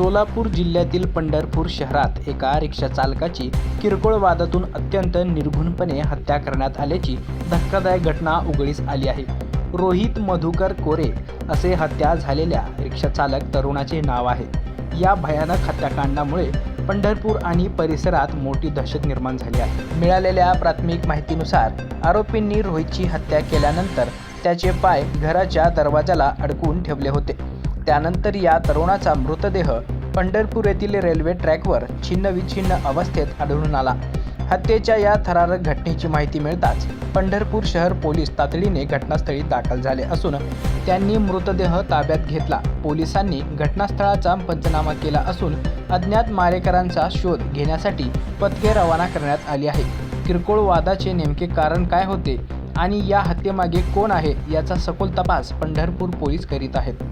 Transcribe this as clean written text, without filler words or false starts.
सोलापूर जिल्ह्यातील पंढरपूर शहरात एका रिक्षा चालकाची किरकोळ वादातून अत्यंत निर्घृणपणे हत्या करण्यात आल्याची धक्कादायक घटना उघडीस आली आहे. रोहित मधुकर कोरे असे हत्या झालेल्या रिक्षाचालक तरुणाचे नाव आहे. या भयानक हत्याकांडामुळे पंढरपूर आणि परिसरात मोठी दहशत निर्माण झाली आहे. मिळालेल्या प्राथमिक माहितीनुसार आरोपींनी रोहितची हत्या केल्यानंतर त्याचे पाय घराच्या दरवाजाला अडकवून ठेवले होते. त्यानंतर या तरुणाचा मृतदेह पंढरपूर येथील रेल्वे ट्रॅकवर छिन्नविछिन्न अवस्थेत आढळून आला. हत्येच्या या थरारक घटनेची माहिती मिळताच पंढरपूर शहर पोलीस तातडीने घटनास्थळी दाखल झाले असून त्यांनी मृतदेह ताब्यात घेतला. पोलिसांनी घटनास्थळाचा पंचनामा केला असून अज्ञात मारेकरांचा शोध घेण्यासाठी पथके रवाना करण्यात आली आहे. किरकोळ वादाचे नेमके कारण काय होते आणि या हत्येमागे कोण आहे याचा सखोल तपास पंढरपूर पोलीस करीत आहेत.